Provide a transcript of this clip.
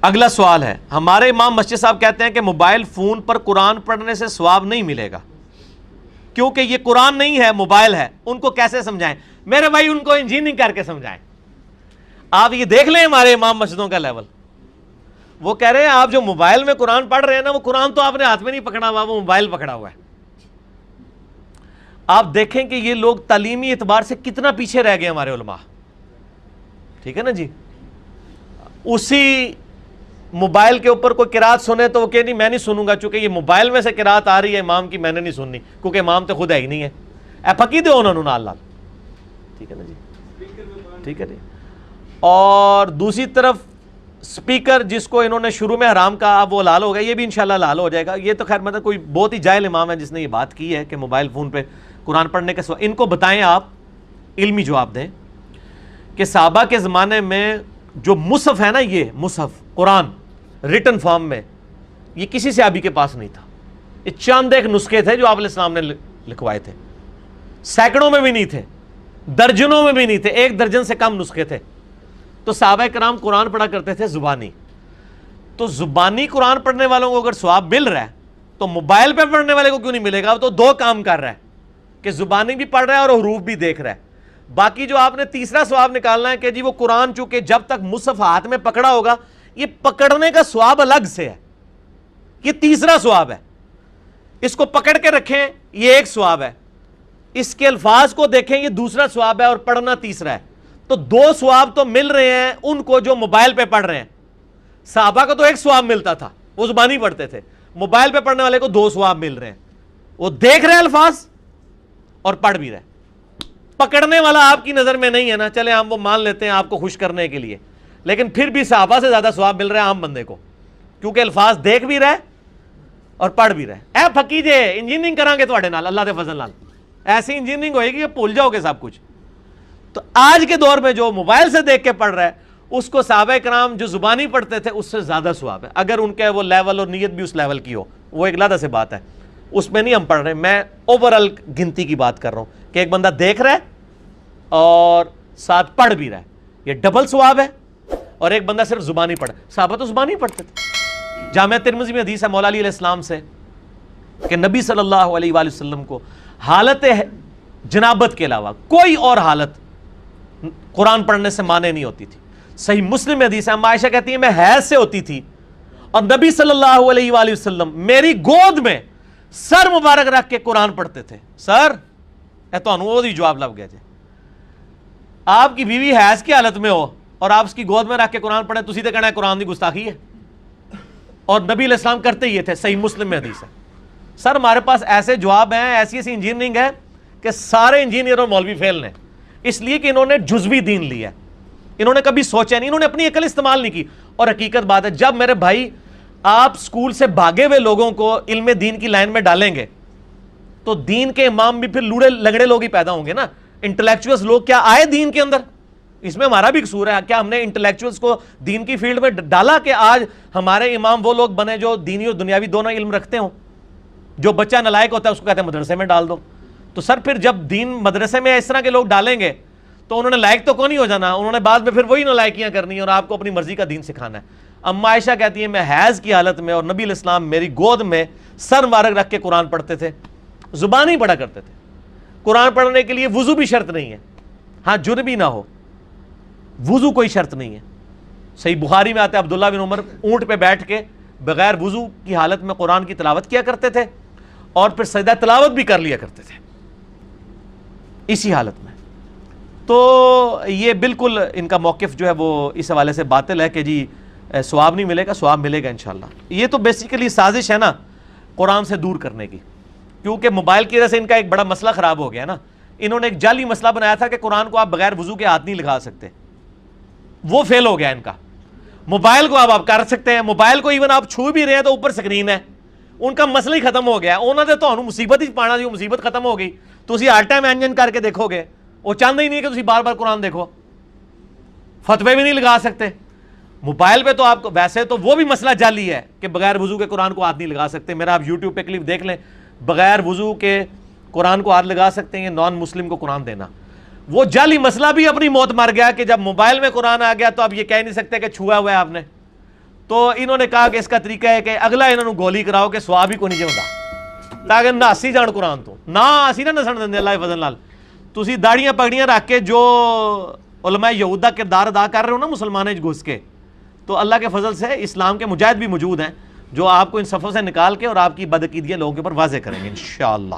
اگلا سوال ہے، ہمارے امام مسجد صاحب کہتے ہیں کہ موبائل فون پر قرآن پڑھنے سے ثواب نہیں ملے گا کیونکہ یہ قرآن نہیں ہے، موبائل ہے. ان کو کیسے سمجھائیں؟ میرے بھائی ان کو انجینئرنگ کر کے سمجھائیں. آپ یہ دیکھ لیں ہمارے امام مسجدوں کا لیول. وہ کہہ رہے ہیں آپ جو موبائل میں قرآن پڑھ رہے ہیں نا، وہ قرآن تو آپ نے ہاتھ میں نہیں پکڑا ہوا، وہ موبائل پکڑا ہوا ہے. آپ دیکھیں کہ یہ لوگ تعلیمی اعتبار سے کتنا پیچھے رہ گئے ہمارے علماء. ٹھیک ہے نا جی. اسی موبائل کے اوپر کوئی قرات سنے تو وہ کہ نہیں میں نہیں سنوں گا، چونکہ یہ موبائل میں سے قرات آ رہی ہے امام کی، میں نے نہیں سننی کیونکہ امام تو خود ہے ہی نہیں ہے. اے پکی دے انہوں نے نال لال. ٹھیک ہے نا جی. ٹھیک ہے جی. اور دوسری طرف سپیکر جس کو انہوں نے شروع میں حرام کہا، اب وہ حلال ہو گیا، یہ بھی انشاءاللہ حلال ہو جائے گا. یہ تو خیر مطلب کوئی بہت ہی جاہل امام ہے جس نے یہ بات کی ہے کہ موبائل فون پہ قرآن پڑھنے کے سوا. ان کو بتائیں، آپ علمی جواب دیں کہ صحابہ کے زمانے میں جو مصحف ہے نا، یہ مصحف قرآن ریٹن فارم میں، یہ کسی صحابی کے پاس نہیں تھا. یہ چند ایک نسخے تھے جو آپ علیہ السلام نے لکھوائے تھے. سینکڑوں میں بھی نہیں تھے، درجنوں میں بھی نہیں تھے، 1 درجن سے کم نسخے تھے. تو صحابہ کرام قرآن پڑھا کرتے تھے زبانی. تو زبانی قرآن پڑھنے والوں کو اگر ثواب مل رہا ہے تو موبائل پہ پڑھنے والے کو کیوں نہیں ملے گا؟ تو 2 کام کر رہا ہے کہ زبانی بھی پڑھ رہا ہے اور حروف بھی دیکھ رہا ہے. باقی جو آپ نے تیسرا ثواب نکالنا ہے کہ جی وہ قرآن چونکہ جب تک مصحف ہاتھ میں پکڑا ہوگا، یہ پکڑنے کا ثواب الگ سے ہے، یہ تیسرا ثواب ہے. اس کو پکڑ کے رکھیں، یہ ایک ثواب ہے. اس کے الفاظ کو دیکھیں، یہ دوسرا ثواب ہے، اور پڑھنا تیسرا ہے. تو 2 ثواب تو مل رہے ہیں ان کو جو موبائل پہ پڑھ رہے ہیں. صحابہ کو تو 1 ثواب ملتا تھا، وہ زبانی پڑھتے تھے. موبائل پہ پڑھنے والے کو 2 ثواب مل رہے ہیں، وہ دیکھ رہے الفاظ اور پڑھ بھی رہے. پکڑنے والا آپ کی نظر میں نہیں ہے نا، چلے ہم وہ مان لیتے ہیں آپ کو خوش کرنے کے لیے، لیکن پھر بھی صحابہ سے زیادہ ثواب مل رہا ہے عام بندے کو، کیونکہ الفاظ دیکھ بھی رہے اور پڑھ بھی رہے. اے پھکی جے انجینئرنگ کریں گے تواڈے نال، اللہ دے فضل نال ایسی انجینئرنگ ہوئے گی کہ بھول جاؤ گے سب کچھ. تو آج کے دور میں جو موبائل سے دیکھ کے پڑھ رہا ہے، اس کو صحابہ کرام جو زبانی پڑھتے تھے اس سے زیادہ ثواب ہے، اگر ان کے وہ لیول اور نیت بھی اس لیول کی ہو. وہ ایک علیحدہ سے بات ہے، اس میں نہیں ہم پڑھ رہے. میں اوورآل گنتی کی بات کر رہا ہوں کہ ایک بندہ دیکھ رہا ہے اور ساتھ پڑھ بھی رہا ہے، یہ ڈبل ثواب ہے. اور ایک بندہ صرف زبانی پڑھا. صحابہ تو زبانی پڑھتے تھے. جامعہ ترمذی میں حدیث ہے مولا علی علیہ السلام سے کہ نبی صلی اللہ علیہ وآلہ وسلم کو حالت جنابت کے علاوہ کوئی اور حالت قرآن پڑھنے سے مانے نہیں ہوتی تھی. صحیح مسلم میں حدیث ہے، اما عائشہ کہتی ہیں میں حیض سے ہوتی تھی اور نبی صلی اللہ علیہ وآلہ وسلم میری گود میں سر مبارک رکھ کے قرآن پڑھتے تھے. سر اے تو وہ جواب لگ گیا جی. آپ کی بیوی حیض کی حالت میں ہو اور آپ اس کی گود میں رکھ کے قرآن پڑھیں، تسی تے کہنا ہے قرآن دی گستاخی ہے. اور نبی علیہ السلام کرتے یہ تھے، صحیح مسلم میں حدیث ہے. سر ہمارے پاس ایسے جواب ہیں، ایسی ایسی انجینئرنگ ہے کہ سارے انجینئر اور مولوی فیل ہیں، اس لیے کہ انہوں نے جزوی دین لیا ہے، انہوں نے کبھی سوچا نہیں، انہوں نے اپنی عقل استعمال نہیں کی. اور حقیقت بات ہے، جب میرے بھائی آپ سکول سے بھاگے ہوئے لوگوں کو علم دین کی لائن میں ڈالیں گے تو دین کے امام بھی پھر لوڑے لنگڑے لوگ ہی پیدا ہوں گے نا. انٹلیکچوئلز لوگ کیا آئے دین کے اندر؟ اس میں ہمارا بھی قصور ہے کیا ہم نے انٹلیکچوئلز کو دین کی فیلڈ میں ڈالا کہ آج ہمارے امام وہ لوگ بنے جو دینی اور دنیاوی دونوں علم رکھتے ہوں؟ جو بچہ نالائق ہوتا ہے اس کو کہتے ہیں مدرسے میں ڈال دو. تو سر پھر جب دین مدرسے میں اس طرح کے لوگ ڈالیں گے تو انہوں نے لائق تو کون نہیں ہو جانا، انہوں نے بعد میں پھر وہی نالائکیاں کرنی اور آپ کو اپنی مرضی کا دین سکھانا ہے. اما عائشہ کہتی ہے میں حیض کی حالت میں اور نبی علیہ السلام میری گود میں سر مبارک رکھ کے قرآن پڑھتے تھے، زبانی پڑھا کرتے تھے. قرآن پڑھنے کے لیے وضو بھی شرط نہیں ہے، ہاں جرم بھی نہ ہو، وضو کوئی شرط نہیں ہے. صحیح بخاری میں آتا ہے عبداللہ بن عمر اونٹ پہ بیٹھ کے بغیر وضو کی حالت میں قرآن کی تلاوت کیا کرتے تھے اور پھر سجدہ تلاوت بھی کر لیا کرتے تھے اسی حالت میں. تو یہ بالکل ان کا موقف جو ہے وہ اس حوالے سے باطل ہے کہ جی ثواب نہیں ملے گا. ثواب ملے گا انشاءاللہ. یہ تو بیسیکلی سازش ہے نا قرآن سے دور کرنے کی، کیونکہ موبائل کی وجہ سے ان کا ایک بڑا مسئلہ خراب ہو گیا نا. انہوں نے ایک جعلی مسئلہ بنایا تھا کہ قرآن کو آپ بغیر وضو کے ہاتھ نہیں لگا سکتے، وہ فیل ہو گیا ان کا. موبائل کو آپ کر سکتے ہیں، موبائل کو ایون آپ چھو بھی رہے ہیں تو اوپر سکرین ہے. ان کا مسئلہ ہی ختم ہو گیا. انہوں نے تو مصیبت ہی پانا جو مصیبت ختم ہو گئی تو اسی ہر ٹائم انجن کر کے دیکھو گے، وہ چاہتا ہی نہیں کہ تسی بار بار قرآن دیکھو. فتوے بھی نہیں لگا سکتے موبائل پہ. تو آپ کو ویسے تو وہ بھی مسئلہ جعلی ہے کہ بغیر وضو کے قرآن کو ہاتھ نہیں لگا سکتے. میرا آپ یوٹیوب پہ کلپ دیکھ لیں، بغیر وضو کے قرآن کو ہاتھ لگا سکتے ہیں نان مسلم کو قرآن دینا. وہ جعلی مسئلہ بھی اپنی موت مر گیا کہ جب موبائل میں قرآن آ گیا تو اب یہ کہہ نہیں سکتے کہ چھوا ہوا ہے آپ نے. تو انہوں نے کہا کہ اس کا طریقہ ہے کہ اگلا انہوں نے گولی کراؤ کہ سواب ہی کو نہیں جاؤں تاکہ ناسی جان قرآن تو نہ اسی نہ نسن دیں اللہ فضل نال تسی داڑیاں پگڑیاں رکھ کے جو علماء یہود دا کردار ادا کر رہے ہو نا مسلمانوں گھس کے، تو اللہ کے فضل سے اسلام کے مجاہد بھی موجود ہیں جو آپ کو ان صفوں سے نکال کے اور آپ کی بدعقیدگیاں لوگوں کے اوپر واضح کریں گے انشاءاللہ۔